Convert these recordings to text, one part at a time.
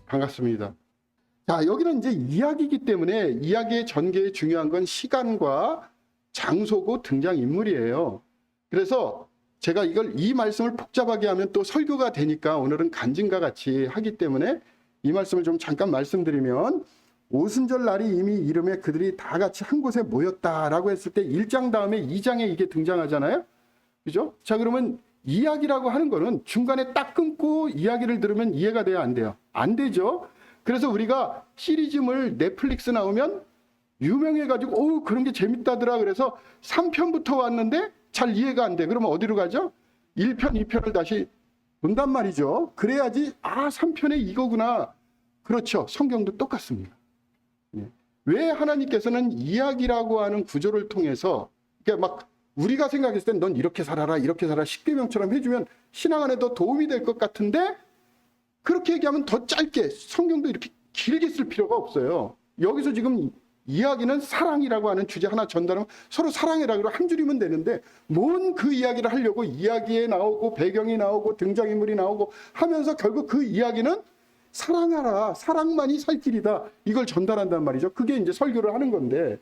반갑습니다. 자, 여기는 이제 이야기이기 때문에 이야기의 전개에 중요한 건 시간과 장소고 등장인물이에요. 그래서 제가 이 말씀을 복잡하게 하면 또 설교가 되니까 오늘은 간증과 같이 하기 때문에 이 말씀을 좀 잠깐 말씀드리면, 오순절 날이 이미 이름에 그들이 다 같이 한 곳에 모였다라고 했을 때 1장 다음에 2장에 이게 등장하잖아요. 그죠? 자, 그러면 이야기라고 하는 거는 중간에 딱 끊고 이야기를 들으면 이해가 돼야 안 돼요? 안 되죠? 그래서 우리가 시리즈물 넷플릭스 나오면 유명해가지고 그런 게 재밌다더라 그래서 3편부터 왔는데 잘 이해가 안 돼. 그러면 어디로 가죠? 1편, 2편을 다시 본단 말이죠. 그래야지 3편에 이거구나. 그렇죠. 성경도 똑같습니다. 왜 하나님께서는 이야기라고 하는 구조를 통해서 막 우리가 생각했을 땐 넌 이렇게 살아라 이렇게 살아라 십계명처럼 해주면 신앙 안에 더 도움이 될 것 같은데, 그렇게 얘기하면 더 짧게, 성경도 이렇게 길게 쓸 필요가 없어요. 여기서 지금 이야기는 사랑이라고 하는 주제 하나 전달하면 서로 사랑해라 그러고 한 줄이면 되는데, 뭔 그 이야기를 하려고 이야기에 나오고 배경이 나오고 등장인물이 나오고 하면서 결국 그 이야기는 사랑하라, 사랑만이 살 길이다, 이걸 전달한단 말이죠. 그게 이제 설교를 하는 건데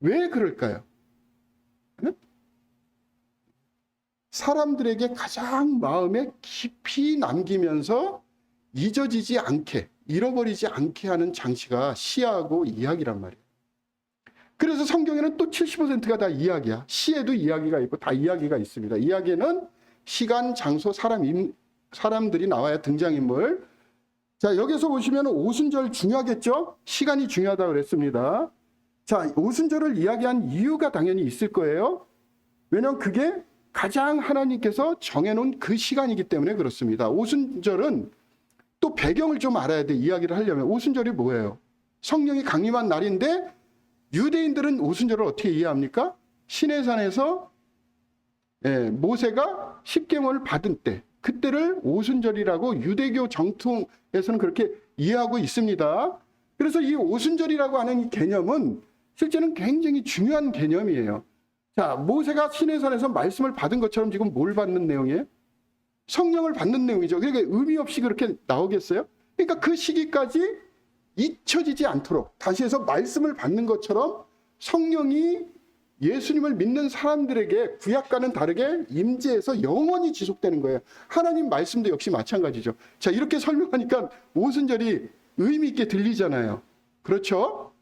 왜 그럴까요? 사람들에게 가장 마음에 깊이 남기면서 잊어지지 않게, 잃어버리지 않게 하는 장치가 시하고 이야기란 말이에요. 그래서 성경에는 또 70%가 다 이야기야. 시에도 이야기가 있고 다 이야기가 있습니다. 이야기는 시간, 장소, 사람들이 나와야 등장인물. 자, 여기서 보시면 오순절 중요하겠죠? 시간이 중요하다고 그랬습니다. 자, 오순절을 이야기한 이유가 당연히 있을 거예요. 왜냐하면 그게 가장 하나님께서 정해놓은 그 시간이기 때문에 그렇습니다. 오순절은 또 배경을 좀 알아야 돼. 이야기를 하려면 오순절이 뭐예요? 성령이 강림한 날인데 유대인들은 오순절을 어떻게 이해합니까? 시내산에서 모세가 십계명을 받은 때, 그때를 오순절이라고 유대교 정통에서는 그렇게 이해하고 있습니다. 그래서 이 오순절이라고 하는 이 개념은 실제는 굉장히 중요한 개념이에요. 자, 모세가 시내산에서 말씀을 받은 것처럼 지금 뭘 받는 내용이에요? 성령을 받는 내용이죠. 그러니까 의미 없이 그렇게 나오겠어요? 그러니까 그 시기까지 잊혀지지 않도록, 다시 해서 말씀을 받는 것처럼 성령이 예수님을 믿는 사람들에게 구약과는 다르게 임재해서 영원히 지속되는 거예요. 하나님 말씀도 역시 마찬가지죠. 자, 이렇게 설명하니까 오순절이 의미 있게 들리잖아요. 그렇죠?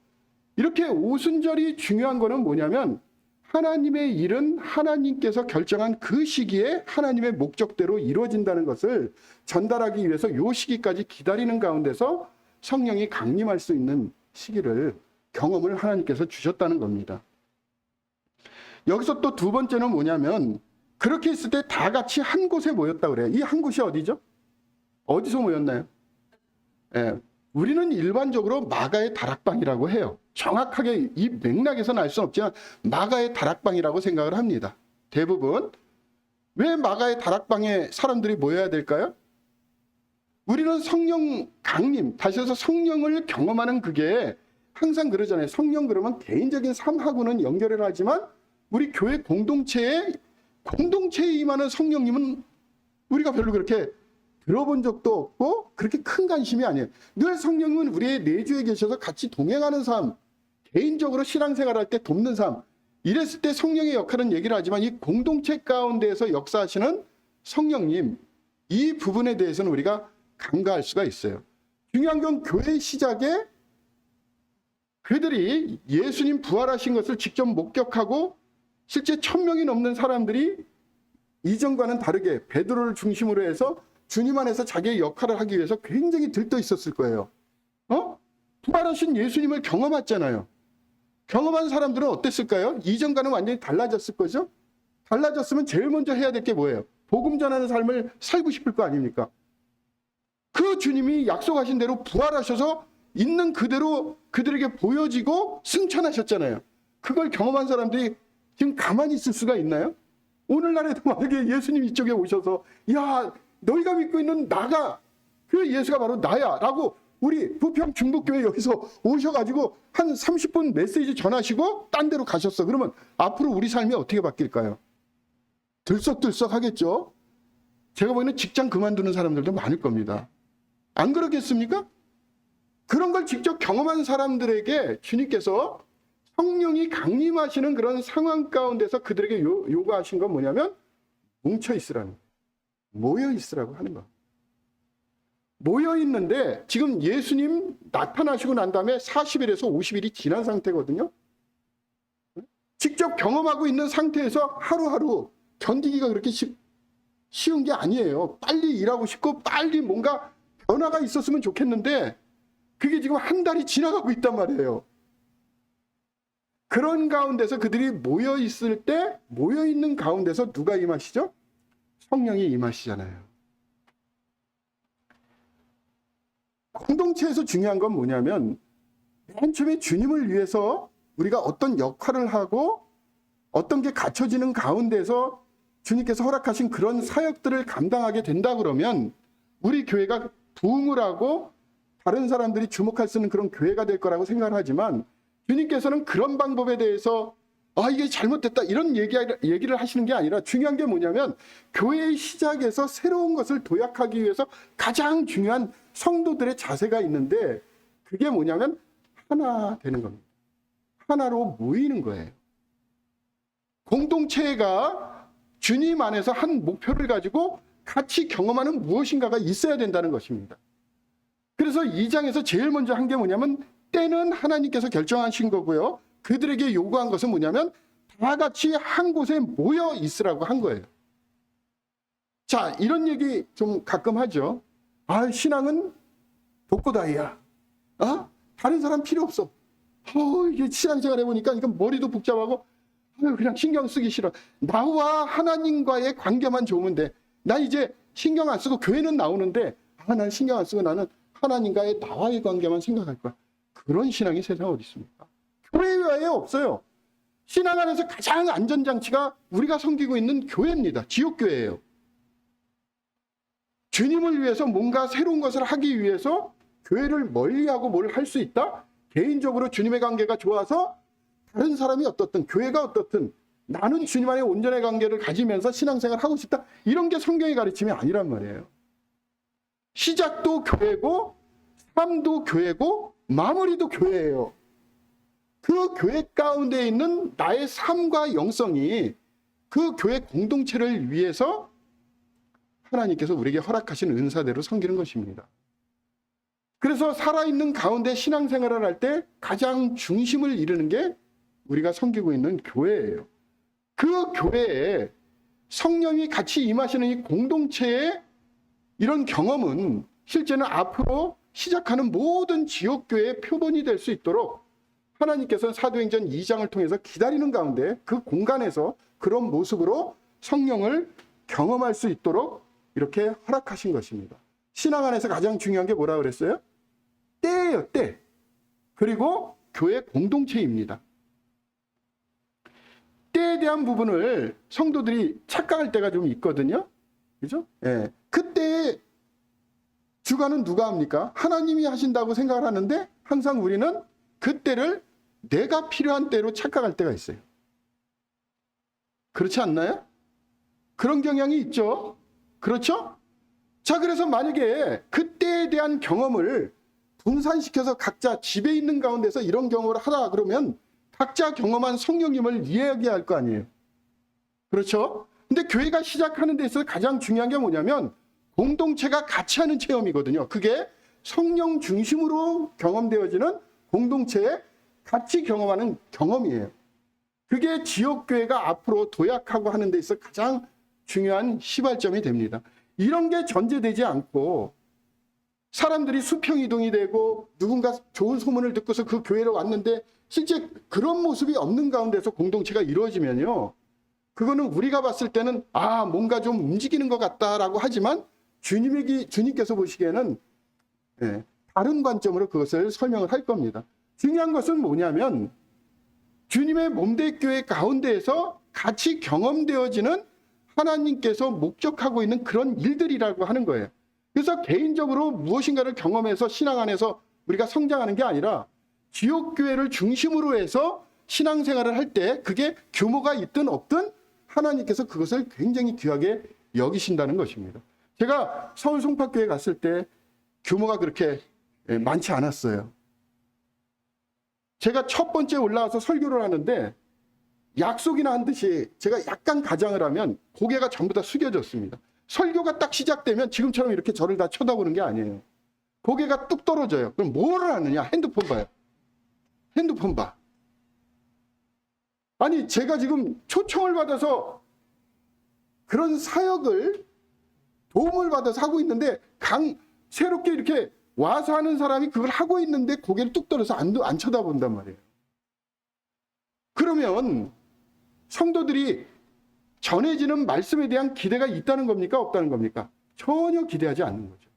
이렇게 오순절이 중요한 거는 뭐냐면, 하나님의 일은 하나님께서 결정한 그 시기에 하나님의 목적대로 이루어진다는 것을 전달하기 위해서 이 시기까지 기다리는 가운데서 성령이 강림할 수 있는 시기를, 경험을 하나님께서 주셨다는 겁니다. 여기서 또 두 번째는 뭐냐면, 그렇게 있을 때 다 같이 한 곳에 모였다 그래요. 이 한 곳이 어디죠? 어디서 모였나요? 우리는 일반적으로 마가의 다락방이라고 해요. 정확하게 이 맥락에서는 알 수는 없지만 마가의 다락방이라고 생각을 합니다. 대부분. 왜 마가의 다락방에 사람들이 모여야 될까요? 우리는 성령 강림, 다시 해서 성령을 경험하는, 그게 항상 그러잖아요. 성령 그러면 개인적인 삶하고는 연결을 하지만 우리 교회 공동체에 임하는 성령님은 우리가 별로 그렇게 들어본 적도 없고 그렇게 큰 관심이 아니에요. 늘 성령은 우리의 내주에 계셔서 같이 동행하는 삶, 개인적으로 신앙생활할 때 돕는 삶, 이랬을 때 성령의 역할은 얘기를 하지만 이 공동체 가운데에서 역사하시는 성령님, 이 부분에 대해서는 우리가 간과할 수가 있어요. 중요한 건 교회의 시작에 그들이 예수님 부활하신 것을 직접 목격하고 실제 1000명이 넘는 사람들이 이전과는 다르게 베드로를 중심으로 해서 주님 안에서 자기의 역할을 하기 위해서 굉장히 들떠 있었을 거예요. 부활하신 예수님을 경험했잖아요. 경험한 사람들은 어땠을까요? 이전과는 완전히 달라졌을 거죠? 달라졌으면 제일 먼저 해야 될 게 뭐예요? 복음 전하는 삶을 살고 싶을 거 아닙니까? 그 주님이 약속하신 대로 부활하셔서 있는 그대로 그들에게 보여지고 승천하셨잖아요. 그걸 경험한 사람들이 지금 가만히 있을 수가 있나요? 오늘날에도 만약에 예수님 이쪽에 오셔서, 야, 너희가 믿고 있는 나가, 그 예수가 바로 나야 라고 우리 부평 중북교회 여기서 오셔가지고 한 30분 메시지 전하시고 딴 데로 가셨어. 그러면 앞으로 우리 삶이 어떻게 바뀔까요? 들썩들썩 하겠죠? 제가 보기에는 직장 그만두는 사람들도 많을 겁니다. 안 그러겠습니까? 그런 걸 직접 경험한 사람들에게 주님께서 성령이 강림하시는 그런 상황 가운데서 그들에게 요구하신 건 뭐냐면 뭉쳐 있으라는 거예요. 모여 있으라고 하는 거. 모여 있는데 지금 예수님 나타나시고 난 다음에 40일에서 50일이 지난 상태거든요. 직접 경험하고 있는 상태에서 하루하루 견디기가 그렇게 쉬운 게 아니에요. 빨리 일하고 싶고 빨리 뭔가 변화가 있었으면 좋겠는데 그게 지금 한 달이 지나가고 있단 말이에요. 그런 가운데서 그들이 모여 있을 때 모여 있는 가운데서 누가 임하시죠? 성령이 임하시잖아요. 공동체에서 중요한 건 뭐냐면 맨 처음에 주님을 위해서 우리가 어떤 역할을 하고 어떤 게 갖춰지는 가운데서 주님께서 허락하신 그런 사역들을 감당하게 된다 그러면 우리 교회가 부흥을 하고 다른 사람들이 주목할 수 있는 그런 교회가 될 거라고 생각을 하지만 주님께서는 그런 방법에 대해서 이게 잘못됐다 이런 얘기를 하시는 게 아니라 중요한 게 뭐냐면 교회의 시작에서 새로운 것을 도약하기 위해서 가장 중요한 성도들의 자세가 있는데 그게 뭐냐면 하나 되는 겁니다. 하나로 모이는 거예요. 공동체가 주님 안에서 한 목표를 가지고 같이 경험하는 무엇인가가 있어야 된다는 것입니다. 그래서 2장에서 제일 먼저 한 게 뭐냐면 때는 하나님께서 결정하신 거고요. 그들에게 요구한 것은 뭐냐면 다 같이 한 곳에 모여 있으라고 한 거예요. 자, 이런 얘기 좀 가끔 하죠. 신앙은 독고다이야. 다른 사람 필요 없어. 이게 신앙생활 해보니까 이건 머리도 복잡하고 그냥 신경 쓰기 싫어. 나와 하나님과의 관계만 좋으면 돼. 나 이제 신경 안 쓰고 교회는 나오는데 난 신경 안 쓰고 나는 하나님과의 나와의 관계만 생각할 거야. 그런 신앙이 세상에 어디 있습니까? 교회 외에 없어요. 신앙 안에서 가장 안전장치가 우리가 섬기고 있는 교회입니다. 지옥교회예요. 주님을 위해서 뭔가 새로운 것을 하기 위해서 교회를 멀리하고 뭘 할 수 있다? 개인적으로 주님의 관계가 좋아서 다른 사람이 어떻든 교회가 어떻든 나는 주님 안에 온전의 관계를 가지면서 신앙생활을 하고 싶다. 이런 게 성경의 가르침이 아니란 말이에요. 시작도 교회고 삶도 교회고 마무리도 교회예요. 그 교회 가운데 있는 나의 삶과 영성이 그 교회 공동체를 위해서 하나님께서 우리에게 허락하신 은사대로 섬기는 것입니다. 그래서 살아있는 가운데 신앙생활을 할 때 가장 중심을 이루는 게 우리가 섬기고 있는 교회예요. 그 교회에 성령이 같이 임하시는 이 공동체의 이런 경험은 실제는 앞으로 시작하는 모든 지역교회의 표본이 될 수 있도록 하나님께서는 사도행전 2장을 통해서 기다리는 가운데 그 공간에서 그런 모습으로 성령을 경험할 수 있도록 이렇게 허락하신 것입니다. 신앙 안에서 가장 중요한 게 뭐라 그랬어요? 때예요, 때. 그리고 교회 공동체입니다. 때에 대한 부분을 성도들이 착각할 때가 좀 있거든요. 그죠? 예. 그때 주관은 누가 합니까? 하나님이 하신다고 생각을 하는데 항상 우리는 그때를 내가 필요한 때로 착각할 때가 있어요. 그렇지 않나요? 그런 경향이 있죠. 그렇죠? 자, 그래서 만약에 그때에 대한 경험을 분산시켜서 각자 집에 있는 가운데서 이런 경험을 하다 그러면 각자 경험한 성령님을 이야기할 거 아니에요. 그렇죠? 근데 교회가 시작하는 데 있어서 가장 중요한 게 뭐냐면 공동체가 같이 하는 체험이거든요. 그게 성령 중심으로 경험되어지는 공동체에 같이 경험하는 경험이에요. 그게 지역교회가 앞으로 도약하고 하는 데 있어서 가장 중요한 시발점이 됩니다. 이런 게 전제되지 않고 사람들이 수평이동이 되고 누군가 좋은 소문을 듣고서 그 교회로 왔는데 실제 그런 모습이 없는 가운데서 공동체가 이루어지면요. 그거는 우리가 봤을 때는 뭔가 좀 움직이는 것 같다라고 하지만 주님께서 보시기에는 다른 관점으로 그것을 설명을 할 겁니다. 중요한 것은 뭐냐면 주님의 몸된 교회 가운데에서 같이 경험되어지는 하나님께서 목적하고 있는 그런 일들이라고 하는 거예요. 그래서 개인적으로 무엇인가를 경험해서 신앙 안에서 우리가 성장하는 게 아니라 지역교회를 중심으로 해서 신앙생활을 할 때 그게 규모가 있든 없든 하나님께서 그것을 굉장히 귀하게 여기신다는 것입니다. 제가 서울 송파교회 갔을 때 규모가 그렇게 많지 않았어요. 제가 첫 번째 올라와서 설교를 하는데 약속이나 한 듯이 제가 약간 가장을 하면 고개가 전부 다 숙여졌습니다. 설교가 딱 시작되면 지금처럼 이렇게 저를 다 쳐다보는 게 아니에요. 고개가 뚝 떨어져요. 그럼 뭐를 하느냐? 핸드폰 봐요. 핸드폰 봐. 아니, 제가 지금 초청을 받아서 그런 사역을 도움을 받아서 하고 있는데 새롭게 이렇게 와서 하는 사람이 그걸 하고 있는데 고개를 뚝 떨어서 안 쳐다본단 말이에요. 그러면 성도들이 전해지는 말씀에 대한 기대가 있다는 겁니까? 없다는 겁니까? 전혀 기대하지 않는 거죠.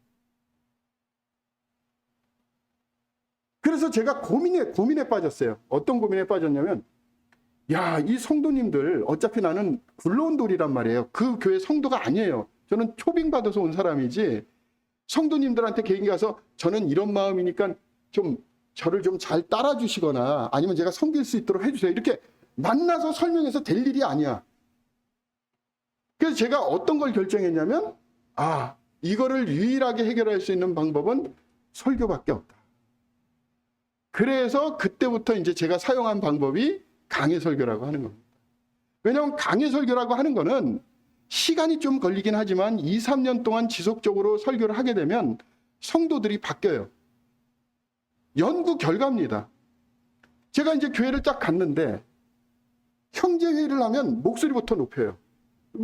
그래서 제가 고민에 빠졌어요. 어떤 고민에 빠졌냐면, 야, 이 성도님들 어차피 나는 굴러온 돌이란 말이에요. 그 교회 성도가 아니에요. 저는 초빙받아서 온 사람이지, 성도님들한테 개인기 가서 저는 이런 마음이니까 좀 저를 좀 잘 따라주시거나 아니면 제가 섬길 수 있도록 해주세요. 이렇게 만나서 설명해서 될 일이 아니야. 그래서 제가 어떤 걸 결정했냐면, 이거를 유일하게 해결할 수 있는 방법은 설교밖에 없다. 그래서 그때부터 이제 제가 사용한 방법이 강해 설교라고 하는 겁니다. 왜냐하면 강해 설교라고 하는 거는 시간이 좀 걸리긴 하지만 2, 3년 동안 지속적으로 설교를 하게 되면 성도들이 바뀌어요. 연구 결과입니다. 제가 이제 교회를 딱 갔는데 형제회의를 하면 목소리부터 높여요.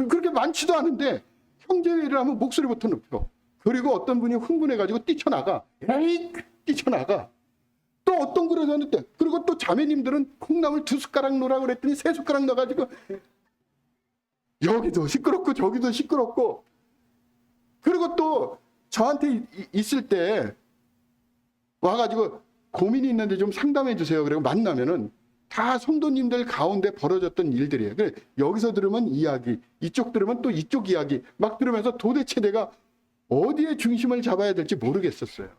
그렇게 많지도 않은데 형제회의를 하면 목소리부터 높여. 그리고 어떤 분이 흥분해가지고 뛰쳐나가. 뛰쳐나가. 또 어떤 그러셨는데, 그리고 또 자매님들은 콩나물 2숟가락 넣으라 그랬더니 3숟가락 넣어가지고 여기도 시끄럽고 저기도 시끄럽고. 그리고 또 저한테 있을 때 와가지고 고민이 있는데 좀 상담해 주세요. 그리고 만나면은 다 성도님들 가운데 벌어졌던 일들이에요. 그래, 여기서 들으면 이야기, 이쪽 들으면 또 이쪽 이야기 막 들으면서 도대체 내가 어디에 중심을 잡아야 될지 모르겠었어요.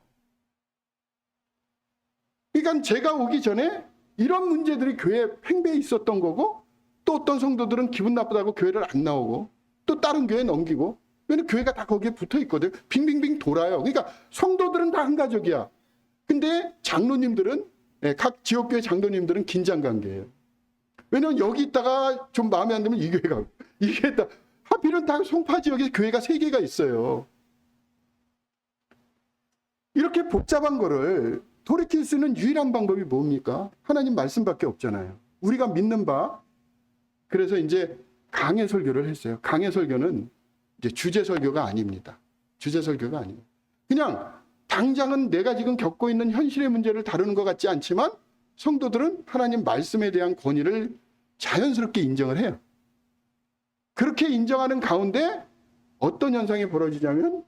그러니까 제가 오기 전에 이런 문제들이 교회에 팽배해 있었던 거고, 또 어떤 성도들은 기분 나쁘다고 교회를 안 나오고 또 다른 교회에 넘기고, 왜냐면 교회가 다 거기에 붙어 있거든. 빙빙빙 돌아요. 그러니까 성도들은 다 한 가족이야. 근데 장로님들은, 각 지역교회 장로님들은 긴장관계예요. 왜냐면 여기 있다가 좀 마음에 안 들면 이 교회 가고, 이 교회 있다. 하필은 다 송파 지역에 교회가 3개가 있어요. 이렇게 복잡한 거를 돌이킬 수 있는 유일한 방법이 뭡니까? 하나님 말씀밖에 없잖아요. 우리가 믿는 바. 그래서 이제 강해 설교를 했어요. 강해 설교는 이제 주제 설교가 아닙니다. 주제 설교가 아니에요. 그냥 당장은 내가 지금 겪고 있는 현실의 문제를 다루는 것 같지 않지만 성도들은 하나님 말씀에 대한 권위를 자연스럽게 인정을 해요. 그렇게 인정하는 가운데 어떤 현상이 벌어지냐면,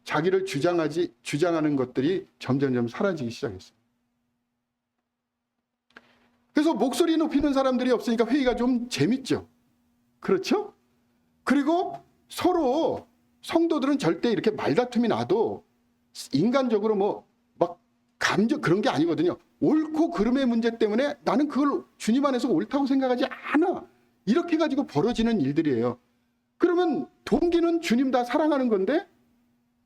자기를 주장하는 것들이 점점점 사라지기 시작했어요. 그래서 목소리 높이는 사람들이 없으니까 회의가 좀 재밌죠. 그렇죠? 그리고 서로 성도들은 절대 이렇게 말다툼이 나도 인간적으로 막 감정 그런 게 아니거든요. 옳고 그름의 문제 때문에 나는 그걸 주님 안에서 옳다고 생각하지 않아. 이렇게 가지고 벌어지는 일들이에요. 그러면 동기는 주님 다 사랑하는 건데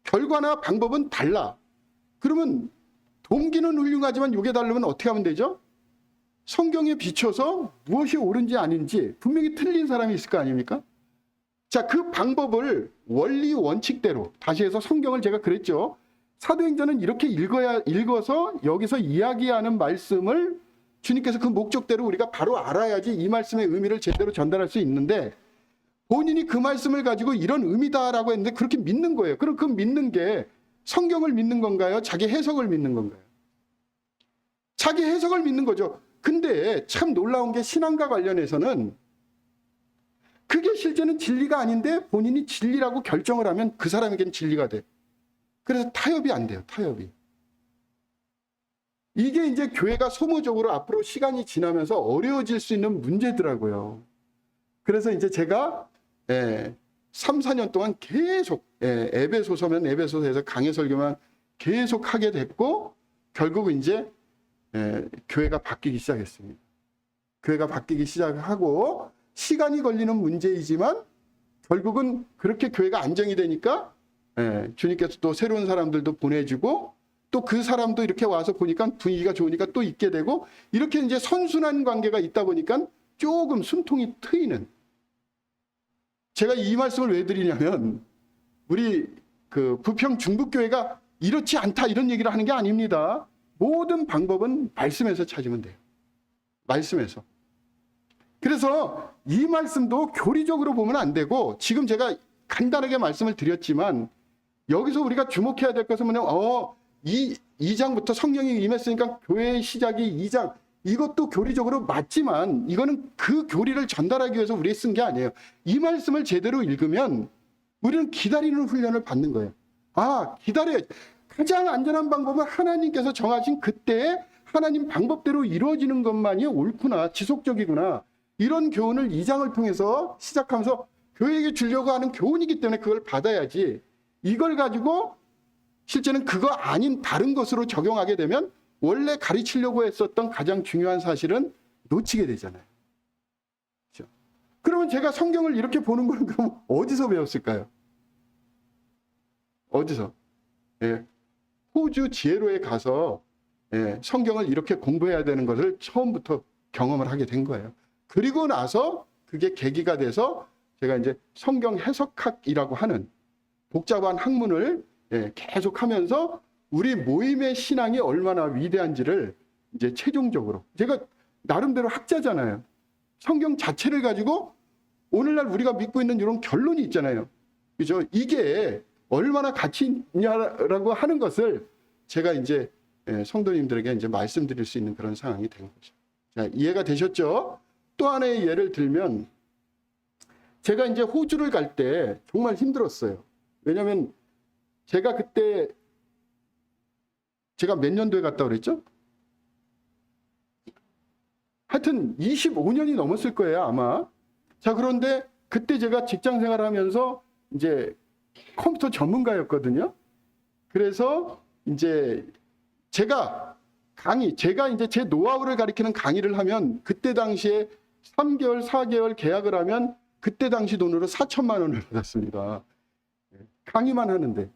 결과나 방법은 달라. 그러면 동기는 훌륭하지만 요게 다르면 어떻게 하면 되죠? 성경에 비춰서 무엇이 옳은지 아닌지 분명히 틀린 사람이 있을 거 아닙니까? 자, 그 방법을 원리 원칙대로, 다시 해서 성경을 제가 그랬죠. 사도행전은 이렇게 읽어서 여기서 이야기하는 말씀을 주님께서 그 목적대로 우리가 바로 알아야지 이 말씀의 의미를 제대로 전달할 수 있는데, 본인이 그 말씀을 가지고 이런 의미다라고 했는데 그렇게 믿는 거예요. 그럼 그 믿는 게 성경을 믿는 건가요? 자기 해석을 믿는 건가요? 자기 해석을 믿는 거죠. 근데 참 놀라운 게 신앙과 관련해서는 그게 실제는 진리가 아닌데 본인이 진리라고 결정을 하면 그 사람에게는 진리가 돼. 그래서 타협이 안 돼요. 타협이. 이게 이제 교회가 소모적으로 앞으로 시간이 지나면서 어려워질 수 있는 문제더라고요. 그래서 이제 제가 3, 4년 동안 계속 에베소서면 에베소서에서 강해 설교만 계속 하게 됐고, 결국은 이제 교회가 바뀌기 시작했습니다. 교회가 바뀌기 시작하고 시간이 걸리는 문제이지만 결국은 그렇게 교회가 안정이 되니까 주님께서 또 새로운 사람들도 보내주고 또 그 사람도 이렇게 와서 보니까 분위기가 좋으니까 또 있게 되고 이렇게 이제 선순환 관계가 있다 보니까 조금 숨통이 트이는. 제가 이 말씀을 왜 드리냐면 우리 그 부평 중북교회가 이렇지 않다 이런 얘기를 하는 게 아닙니다. 모든 방법은 말씀에서 찾으면 돼요. 말씀에서. 그래서 이 말씀도 교리적으로 보면 안 되고 지금 제가 간단하게 말씀을 드렸지만 여기서 우리가 주목해야 될 것은 뭐냐면 이 2장부터 성령이 임했으니까 교회의 시작이 2장 이것도 교리적으로 맞지만 이거는 그 교리를 전달하기 위해서 우리가 쓴 게 아니에요. 이 말씀을 제대로 읽으면 우리는 기다리는 훈련을 받는 거예요. 기다려야지. 가장 안전한 방법은 하나님께서 정하신 그때의 하나님 방법대로 이루어지는 것만이 옳구나, 지속적이구나. 이런 교훈을 2장을 통해서 시작하면서 교회에게 주려고 하는 교훈이기 때문에 그걸 받아야지. 이걸 가지고 실제는 그거 아닌 다른 것으로 적용하게 되면 원래 가르치려고 했었던 가장 중요한 사실은 놓치게 되잖아요. 그렇죠? 그러면 제가 성경을 이렇게 보는 건 그럼 어디서 배웠을까요? 어디서? 호주 지혜로에 가서 성경을 이렇게 공부해야 되는 것을 처음부터 경험을 하게 된 거예요. 그리고 나서 그게 계기가 돼서 제가 이제 성경 해석학이라고 하는 복잡한 학문을 계속 하면서 우리 모임의 신앙이 얼마나 위대한지를 이제 최종적으로 제가 나름대로 학자잖아요. 성경 자체를 가지고 오늘날 우리가 믿고 있는 이런 결론이 있잖아요. 그죠? 이게 얼마나 가치 있냐라고 하는 것을 제가 이제 성도님들에게 이제 말씀드릴 수 있는 그런 상황이 된 거죠. 자, 이해가 되셨죠? 또 하나의 예를 들면 제가 이제 호주를 갈 때 정말 힘들었어요. 왜냐하면 제가 그때 제가 몇 년도에 갔다 그랬죠? 하여튼 25년이 넘었을 거예요, 아마. 자, 그런데 그때 제가 직장 생활을 하면서 이제 컴퓨터 전문가였거든요. 그래서 이제 제가 이제 제 노하우를 가리키는 강의를 하면 그때 당시에 3개월, 4개월 계약을 하면 그때 당시 돈으로 4천만 원을 받았습니다. 강의만 하는데.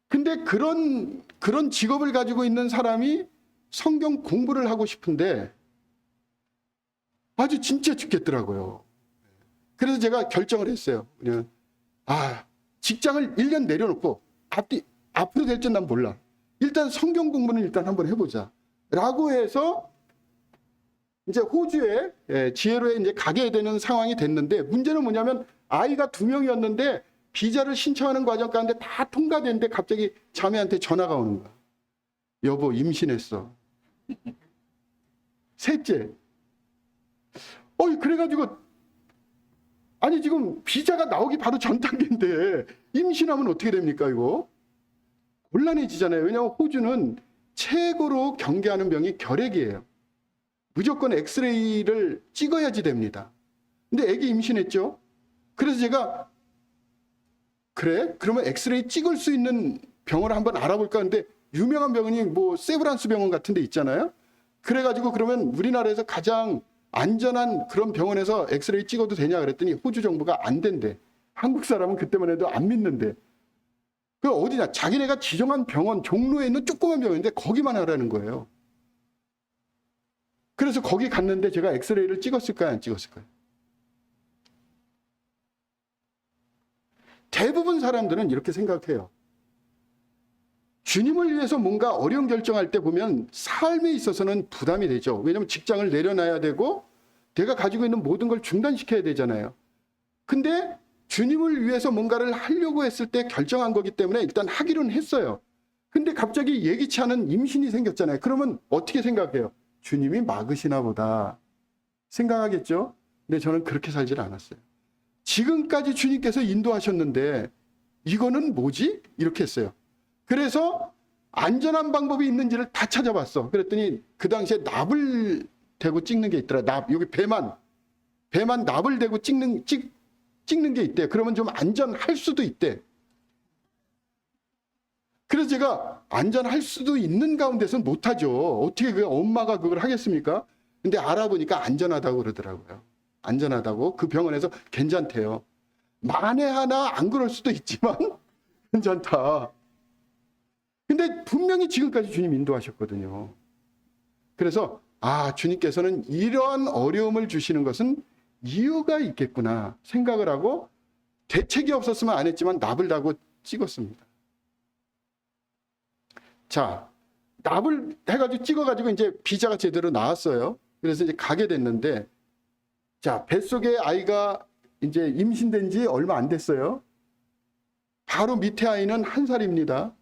근데 그런 직업을 가지고 있는 사람이 성경 공부를 하고 싶은데 아주 진짜 죽겠더라고요. 그래서 제가 결정을 했어요. 그냥 직장을 1년 내려놓고 앞으로 될지 난 몰라. 일단 성경 공부는 일단 한번 해보자. 라고 해서 이제 호주에 지혜로에 이제 가게 되는 상황이 됐는데 문제는 뭐냐면 아이가 2명이었는데 비자를 신청하는 과정 가운데 다 통과됐는데 갑자기 자매한테 전화가 오는 거야. 여보, 임신했어. 셋째. 그래가지고 아니 지금 비자가 나오기 바로 전 단계인데 임신하면 어떻게 됩니까 이거? 곤란해지잖아요. 왜냐하면 호주는 최고로 경계하는 병이 결핵이에요. 무조건 엑스레이를 찍어야지 됩니다. 근데 애기 임신했죠. 그래서 제가 그러면 엑스레이 찍을 수 있는 병원을 한번 알아볼까 하는데 유명한 병원이 뭐 세브란스 병원 같은 데 있잖아요. 그래가지고 그러면 우리나라에서 가장 안전한 그런 병원에서 엑스레이 찍어도 되냐 그랬더니 호주 정부가 안 된대. 한국 사람은 그때만 해도 안 믿는데. 그 어디냐? 자기네가 지정한 병원 종로에 있는 조그만 병원인데 거기만 하라는 거예요. 그래서 거기 갔는데 제가 엑스레이를 찍었을까요? 안 찍었을까요? 대부분 사람들은 이렇게 생각해요. 주님을 위해서 뭔가 어려운 결정할 때 보면 삶에 있어서는 부담이 되죠. 왜냐하면 직장을 내려놔야 되고 내가 가지고 있는 모든 걸 중단시켜야 되잖아요. 근데 주님을 위해서 뭔가를 하려고 했을 때 결정한 거기 때문에 일단 하기로는 했어요. 근데 갑자기 예기치 않은 임신이 생겼잖아요. 그러면 어떻게 생각해요? 주님이 막으시나 보다 생각하겠죠? 근데 저는 그렇게 살질 않았어요. 지금까지 주님께서 인도하셨는데 이거는 뭐지? 이렇게 했어요. 그래서 안전한 방법이 있는지를 다 찾아봤어. 그랬더니 그 당시에 납을 대고 찍는 게 있더라. 여기 배만 납을 대고 찍는 게 있대. 그러면 좀 안전할 수도 있대. 그래서 제가 안전할 수도 있는 가운데서는 못하죠. 어떻게 엄마가 그걸 하겠습니까? 근데 알아보니까 안전하다고 그러더라고요. 안전하다고. 그 병원에서 괜찮대요. 만에 하나 안 그럴 수도 있지만 괜찮다. 근데 분명히 지금까지 주님 인도하셨거든요. 그래서 주님께서는 이러한 어려움을 주시는 것은 이유가 있겠구나 생각을 하고, 대책이 없었으면 안 했지만 납을 달고 찍었습니다. 자, 납을 해가지고 찍어가지고 이제 비자가 제대로 나왔어요. 그래서 이제 가게 됐는데, 자, 뱃속에 아이가 이제 임신된 지 얼마 안 됐어요. 바로 밑에 아이는 1살입니다.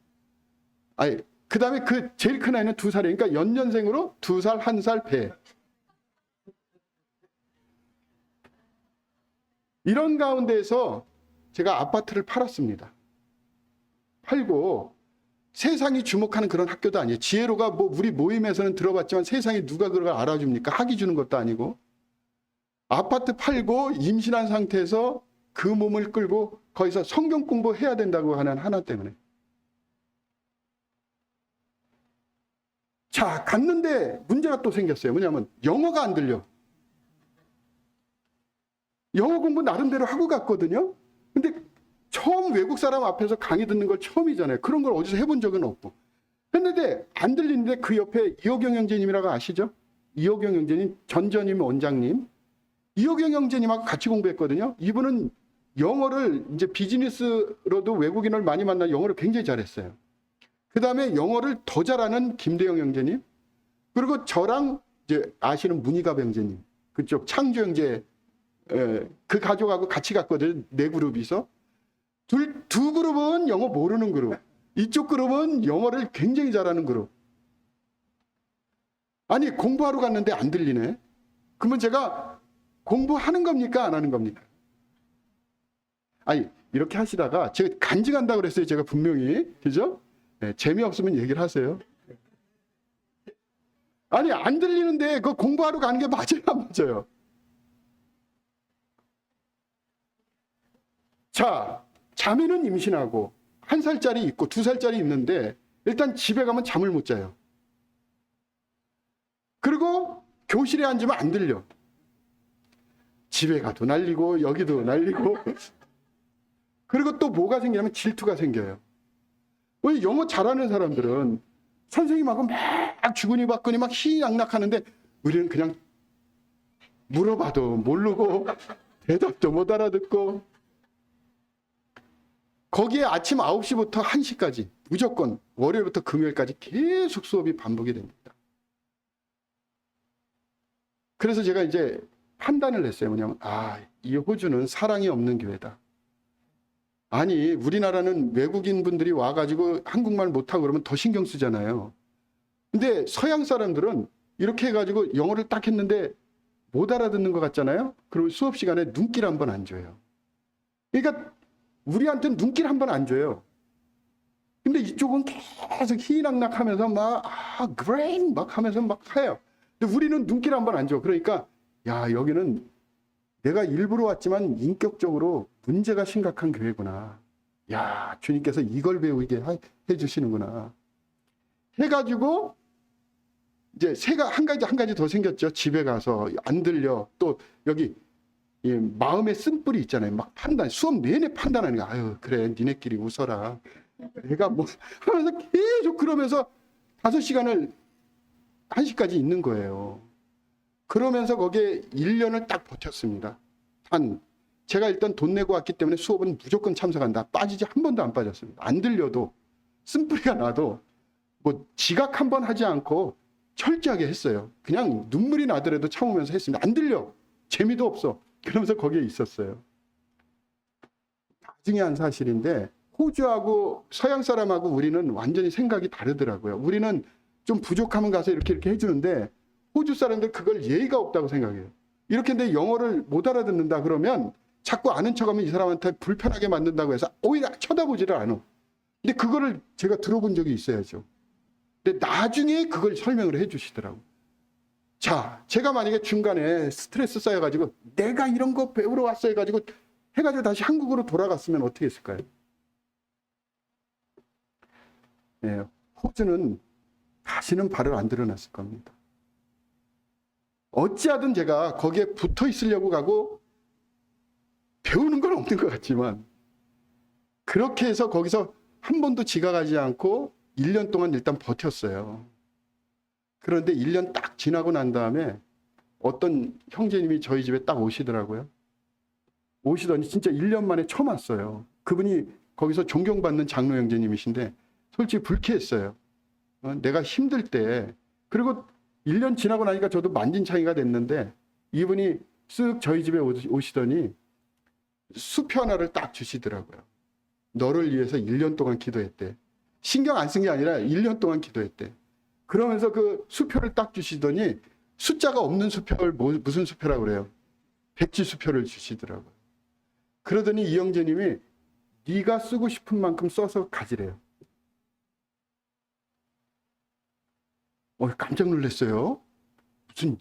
그 다음에 그 제일 큰 아이는 2살이에요. 그러니까 연년생으로 2살, 1살 배. 이런 가운데에서 제가 아파트를 팔았습니다. 팔고, 세상이 주목하는 그런 학교도 아니에요. 지혜로가 우리 모임에서는 들어봤지만 세상에 누가 그걸 알아줍니까? 학위 주는 것도 아니고. 아파트 팔고 임신한 상태에서 그 몸을 끌고 거기서 성경 공부해야 된다고 하는 하나 때문에. 자, 갔는데 문제가 또 생겼어요. 뭐냐면 영어가 안 들려. 영어 공부 나름대로 하고 갔거든요. 근데 처음 외국 사람 앞에서 강의 듣는 걸 처음이잖아요. 그런 걸 어디서 해본 적은 없고. 했는데 안 들리는데 그 옆에 이호경 형제님이라고 아시죠? 이호경 형제님, 전전임 원장님. 이호경 형제님하고 같이 공부했거든요. 이분은 영어를 이제 비즈니스로도 외국인을 많이 만나 영어를 굉장히 잘했어요. 그 다음에 영어를 더 잘하는 김대영 형제님. 그리고 저랑 이제 아시는 문희갑 형제님. 그쪽 창조 형제, 그 가족하고 같이 갔거든요. 네 그룹이서. 두 그룹은 영어 모르는 그룹. 이쪽 그룹은 영어를 굉장히 잘하는 그룹. 아니, 공부하러 갔는데 안 들리네. 그러면 제가 공부하는 겁니까? 안 하는 겁니까? 아니, 이렇게 하시다가 제가 간증한다고 그랬어요. 제가 분명히. 그죠? 네, 재미없으면 얘기를 하세요. 아니, 안 들리는데 그 공부하러 가는 게 맞아요? 안 맞아요? 자, 자매는 임신하고 1살짜리 있고 2살짜리 있는데 일단 집에 가면 잠을 못 자요. 그리고 교실에 앉으면 안 들려. 집에 가도 날리고 여기도 날리고. 그리고 또 뭐가 생기냐면 질투가 생겨요. 왜 영어 잘하는 사람들은 선생님하고 막 주거니 받거니 막 희낙낙하는데 우리는 그냥 물어봐도 모르고 대답도 못 알아듣고. 거기에 아침 9시부터 1시까지 무조건 월요일부터 금요일까지 계속 수업이 반복이 됩니다. 그래서 제가 이제 판단을 했어요. 뭐냐면 이 호주는 사랑이 없는 교회다. 아니, 우리나라는 외국인 분들이 와가지고 한국말 못하고 그러면 더 신경 쓰잖아요. 근데 서양 사람들은 이렇게 해가지고 영어를 딱 했는데 못 알아듣는 것 같잖아요. 그리고 수업 시간에 눈길 한 번 안 줘요. 그러니까 우리한테는 눈길 한 번 안 줘요. 근데 이쪽은 계속 희낙낙하면서 great 막 하면서 막 해요. 근데 우리는 눈길 한 번 안 줘. 그러니까 여기는 내가 일부러 왔지만 인격적으로 문제가 심각한 교회구나. 주님께서 이걸 배우게 해주시는구나. 해가지고 이제 한 가지 더 생겼죠. 집에 가서 안 들려. 또 여기 마음의 쓴뿌리 있잖아요. 막 수업 내내 판단하는 거야. 그래, 니네끼리 웃어라. 내가 뭐 하면서 계속 그러면서 5시간을 1시까지 있는 거예요. 그러면서 거기에 1년을 딱 버텼습니다. 제가 일단 돈 내고 왔기 때문에 수업은 무조건 참석한다. 빠지지 한 번도 안 빠졌습니다. 안 들려도 쓴뿌리가 나도 뭐 지각 한 번 하지 않고 철저하게 했어요. 그냥 눈물이 나더라도 참으면서 했습니다. 안 들려. 재미도 없어. 그러면서 거기에 있었어요. 나중에 한 사실인데 호주하고 서양 사람하고 우리는 완전히 생각이 다르더라고요. 우리는 좀 부족하면 가서 이렇게 해주는데 호주 사람들 그걸 예의가 없다고 생각해요. 이렇게 근데 영어를 못 알아듣는다 그러면 자꾸 아는 척하면 이 사람한테 불편하게 만든다고 해서 오히려 쳐다보지를 않아. 근데 그거를 제가 들어본 적이 있어야죠. 근데 나중에 그걸 설명을 해주시더라고. 자, 제가 만약에 중간에 스트레스 쌓여가지고 내가 이런 거 배우러 왔어 해가지고 다시 한국으로 돌아갔으면 어떻게 했을까요? 네, 호주는 다시는 발을 안 들여놨을 겁니다. 어찌하든 제가 거기에 붙어 있으려고 가고 배우는 건 없는 것 같지만 그렇게 해서 거기서 한 번도 지각하지 않고 1년 동안 일단 버텼어요. 그런데 1년 딱 지나고 난 다음에 어떤 형제님이 저희 집에 딱 오시더라고요. 오시더니 진짜 1년 만에 처음 왔어요. 그분이 거기서 존경받는 장로 형제님이신데 솔직히 불쾌했어요. 내가 힘들 때, 그리고 1년 지나고 나니까 저도 만진창이가 됐는데 이분이 쓱 저희 집에 오시더니 수표 하나를 딱 주시더라고요. 너를 위해서 1년 동안 기도했대. 신경 안 쓴 게 아니라 1년 동안 기도했대. 그러면서 그 수표를 딱 주시더니 숫자가 없는 수표를 무슨 수표라고 그래요? 백지 수표를 주시더라고요. 그러더니 이 형제님이 네가 쓰고 싶은 만큼 써서 가지래요. 깜짝 놀랐어요. 무슨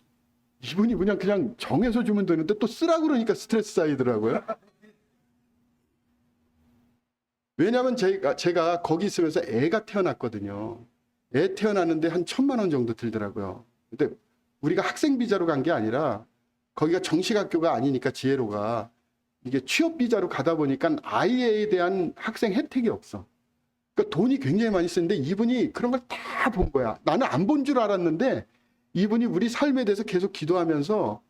이분이 그냥 정해서 주면 되는데 또 쓰라고 그러니까 스트레스 쌓이더라고요. 왜냐하면 제가 거기 있으면서 애가 태어났거든요. 애 태어났는데 한 1,000만 원 정도 들더라고요. 근데 우리가 학생 비자로 간 게 아니라 거기가 정식학교가 아니니까 지혜로가 이게 취업 비자로 가다 보니까 아이에 대한 학생 혜택이 없어. 그러니까 돈이 굉장히 많이 쓰는데 이분이 그런 걸 다 본 거야. 나는 안 본 줄 알았는데 이분이 우리 삶에 대해서 계속 기도하면서